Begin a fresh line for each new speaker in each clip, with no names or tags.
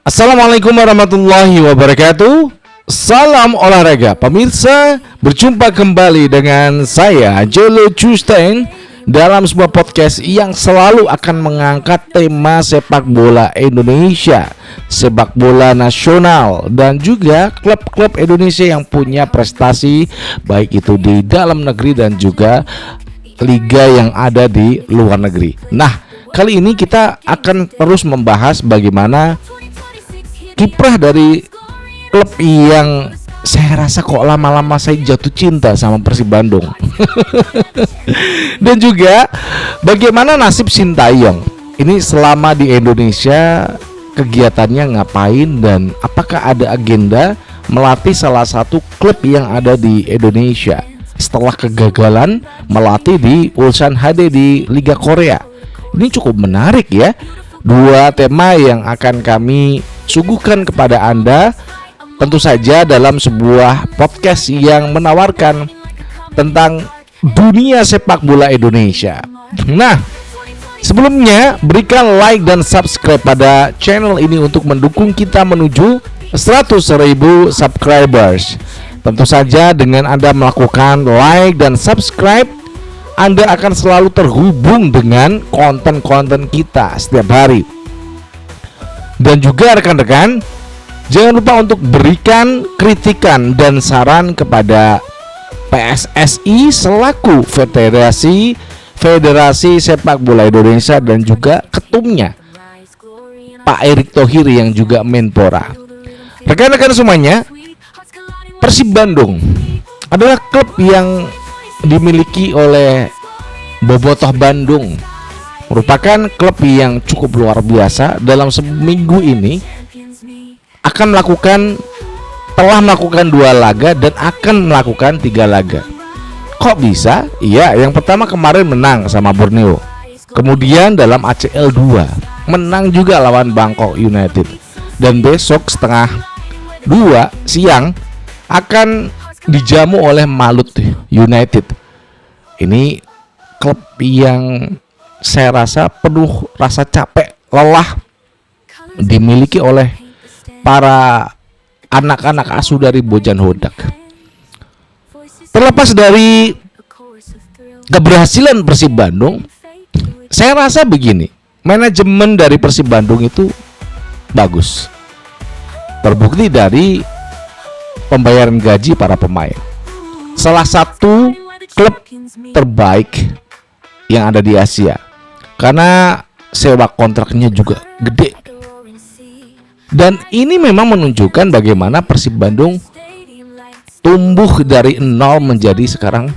Assalamualaikum warahmatullahi wabarakatuh. Salam olahraga pemirsa, berjumpa kembali dengan saya Jolo Justin dalam sebuah podcast yang selalu akan mengangkat tema sepak bola Indonesia, sepak bola nasional, dan juga klub-klub Indonesia yang punya prestasi baik itu di dalam negeri dan juga liga yang ada di luar negeri. Nah, kali ini kita akan terus membahas bagaimana kiprah dari klub yang saya rasa kok lama-lama saya jatuh cinta sama Persib Bandung. Dan juga bagaimana nasib Sintayong ini selama di Indonesia, kegiatannya ngapain dan apakah ada agenda melatih salah satu klub yang ada di Indonesia setelah kegagalan melatih di Ulsan HD di Liga Korea. Ini cukup menarik ya. Dua tema yang akan kami suguhkan kepada Anda, tentu saja dalam sebuah podcast yang menawarkan tentang dunia sepak bola Indonesia. Nah, sebelumnya berikan like dan subscribe pada channel ini untuk mendukung kita menuju 100.000 subscribers. Tentu saja dengan Anda melakukan like dan subscribe, Anda akan selalu terhubung dengan konten-konten kita setiap hari. Dan juga rekan-rekan, jangan lupa untuk berikan kritikan dan saran kepada PSSI selaku Federasi Sepak Bola Indonesia dan juga ketumnya Pak Erick Thohir yang juga Menpora. Rekan-rekan semuanya, Persib Bandung adalah klub yang dimiliki oleh Bobotoh Bandung, merupakan klub yang cukup luar biasa. Dalam seminggu ini telah melakukan 2 laga dan akan melakukan 3 laga. Kok bisa? Iya, yang pertama kemarin menang sama Borneo. Kemudian dalam ACL 2 menang juga lawan Bangkok United. Dan besok setengah 2 siang akan dijamu oleh Malut United. Ini klub yang saya rasa penuh rasa capek, lelah dimiliki oleh para anak-anak asuh dari Bojan Hodak. Terlepas dari keberhasilan Persib Bandung, saya rasa begini, manajemen dari Persib Bandung itu bagus. Terbukti dari pembayaran gaji para pemain. Salah satu klub terbaik yang ada di Asia, karena sewa kontraknya juga gede. Dan ini memang menunjukkan bagaimana Persib Bandung tumbuh dari nol menjadi sekarang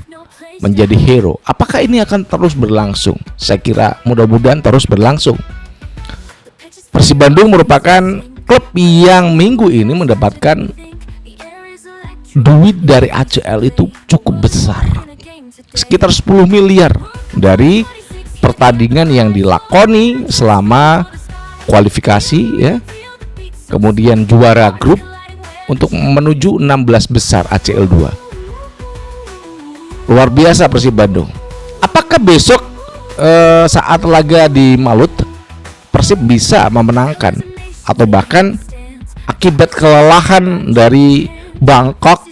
menjadi hero. Apakah ini akan terus berlangsung? Saya kira mudah-mudahan terus berlangsung. Persib Bandung merupakan klub yang minggu ini mendapatkan duit dari ACL itu cukup besar, sekitar 10 miliar dari pertandingan yang dilakoni selama kualifikasi ya. Kemudian juara grup untuk menuju 16 besar ACL 2. Luar biasa Persib Bandung. Apakah besok saat laga di Malut Persib bisa memenangkan, atau bahkan akibat kelelahan dari Bangkok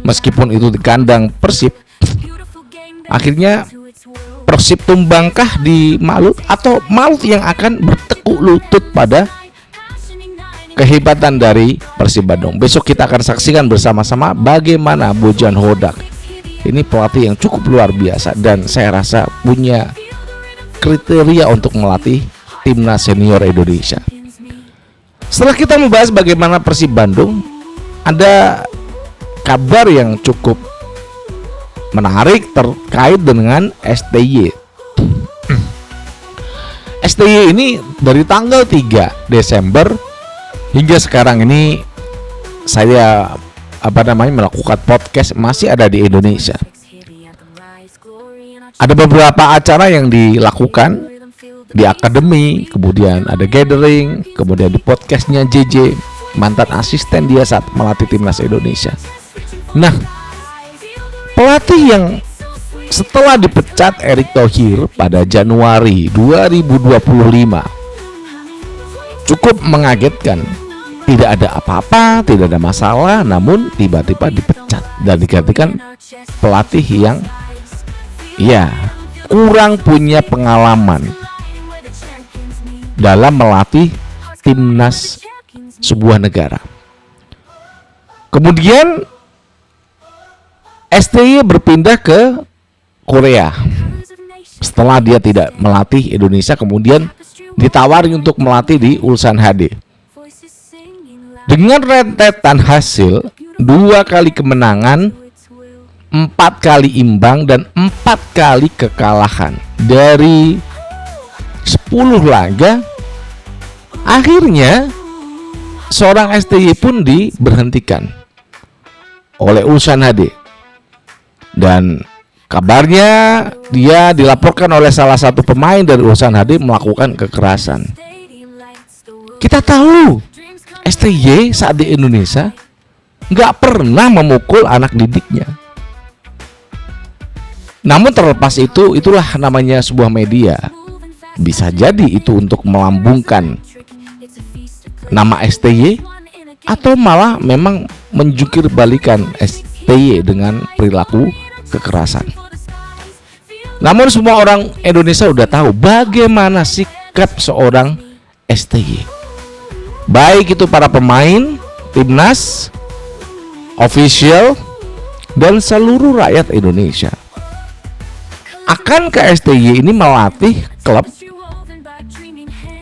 meskipun itu di kandang Persib, akhirnya Persib tumbangkah di Malut, atau Malut yang akan bertekuk lutut pada kehebatan dari Persib Bandung? Besok kita akan saksikan bersama-sama bagaimana Bojan Hodak, ini pelatih yang cukup luar biasa dan saya rasa punya kriteria untuk melatih timnas senior Indonesia. Setelah kita membahas bagaimana Persib Bandung, ada kabar yang cukup menarik terkait dengan STY. STY ini dari tanggal 3 Desember hingga sekarang ini saya melakukan podcast masih ada di Indonesia. Ada beberapa acara yang dilakukan di akademi, kemudian ada gathering, kemudian di podcastnya JJ, mantan asisten dia saat melatih timnas Indonesia. Nah, pelatih yang setelah dipecat Erick Thohir pada Januari 2025 cukup mengagetkan. Tidak ada apa-apa, tidak ada masalah, namun tiba-tiba dipecat dan digantikan pelatih yang ya kurang punya pengalaman dalam melatih timnas sebuah negara. Kemudian STY berpindah ke Korea. Setelah dia tidak melatih Indonesia, kemudian ditawari untuk melatih di Ulsan HD. Dengan rentetan hasil 2 kali kemenangan, 4 kali imbang, dan 4 kali kekalahan dari 10 laga, akhirnya seorang STY pun diberhentikan oleh Ulsan HD. Dan kabarnya dia dilaporkan oleh salah satu pemain dari Ulsan HD melakukan kekerasan. Kita tahu STY saat di Indonesia nggak pernah memukul anak didiknya. Namun terlepas itu, itulah namanya sebuah media. Bisa jadi itu untuk melambungkan nama STY, atau malah memang menjungkir balikan STY dengan perilaku kekerasan. Namun semua orang Indonesia udah tahu bagaimana sikap seorang STY. Baik itu para pemain, timnas, official, dan seluruh rakyat Indonesia. Akankah STY ini melatih klub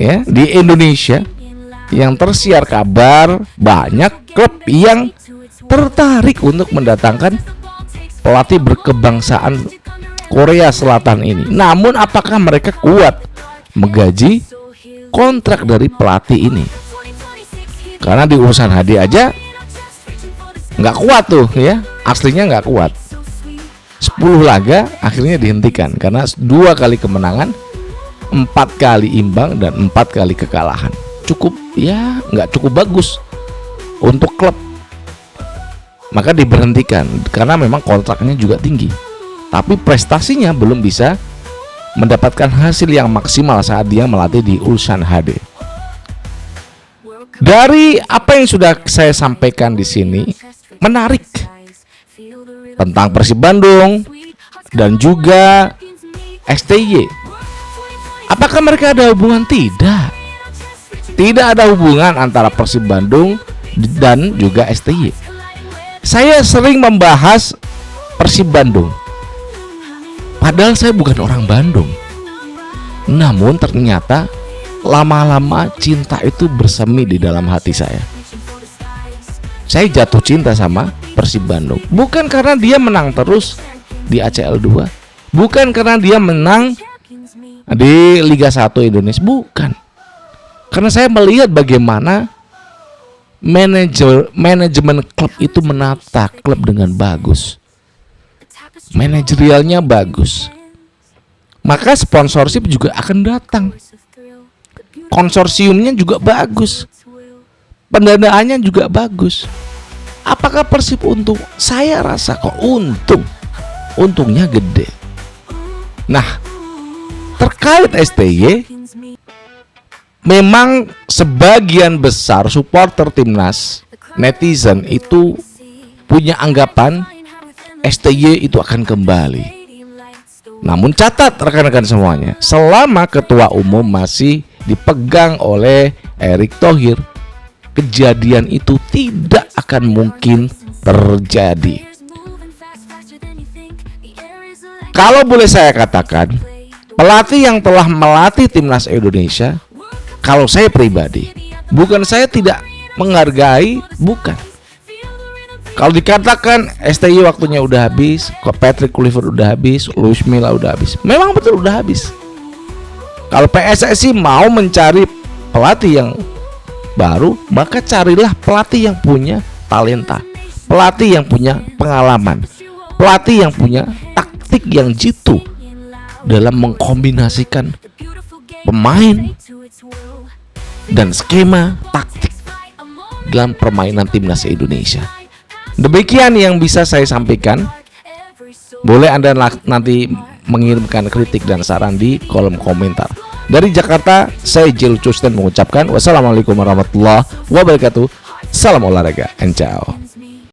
ya di Indonesia? Yang tersiar kabar banyak klub yang tertarik untuk mendatangkan pelatih berkebangsaan Korea Selatan ini. Namun apakah mereka kuat menggaji kontrak dari pelatih ini? Karena di Ulsan HD aja nggak kuat tuh ya, aslinya nggak kuat. 10 laga akhirnya dihentikan karena 2 kali kemenangan, 4 kali imbang, dan 4 kali kekalahan. Cukup ya, nggak cukup bagus untuk klub. Maka diberhentikan karena memang kontraknya juga tinggi. Tapi prestasinya belum bisa mendapatkan hasil yang maksimal saat dia melatih di Ulsan HD. Dari apa yang sudah saya sampaikan di sini, menarik tentang Persib Bandung dan juga STY. Apakah mereka ada hubungan? Tidak. Tidak ada hubungan antara Persib Bandung dan juga STY. Saya sering membahas Persib Bandung, padahal saya bukan orang Bandung. Namun ternyata lama-lama cinta itu bersemi di dalam hati saya. Saya jatuh cinta sama Persib Bandung, bukan karena dia menang terus di ACL 2, bukan karena dia menang di Liga 1 Indonesia, bukan. Karena saya melihat bagaimana manajemen klub itu menata klub dengan bagus, manajerialnya bagus, maka sponsorship juga akan datang. Konsorsiumnya juga bagus, pendanaannya juga bagus. Apakah Persib untung? Saya rasa kok untungnya gede. Nah, terkait STY, memang sebagian besar supporter timnas, netizen itu punya anggapan STY itu akan kembali. Namun catat rekan-rekan semuanya, selama ketua umum masih dipegang oleh Erick Thohir, kejadian itu tidak akan mungkin terjadi. Kalau boleh saya katakan, pelatih yang telah melatih timnas Indonesia, kalau saya pribadi, bukan saya tidak menghargai, bukan. Kalau dikatakan STY waktunya udah habis, kok Patrick Kluivert udah habis, Luis Milla udah habis, memang betul udah habis. Kalau PSSI mau mencari pelatih yang baru, maka carilah pelatih yang punya talenta, pelatih yang punya pengalaman, pelatih yang punya taktik yang jitu dalam mengkombinasikan pemain dan skema taktik dalam permainan timnas Indonesia. Demikian yang bisa saya sampaikan. Boleh Anda nanti mengirimkan kritik dan saran di kolom komentar. Dari Jakarta, saya Jill Custen mengucapkan wassalamualaikum warahmatullahi wabarakatuh. Salam olahraga and ciao.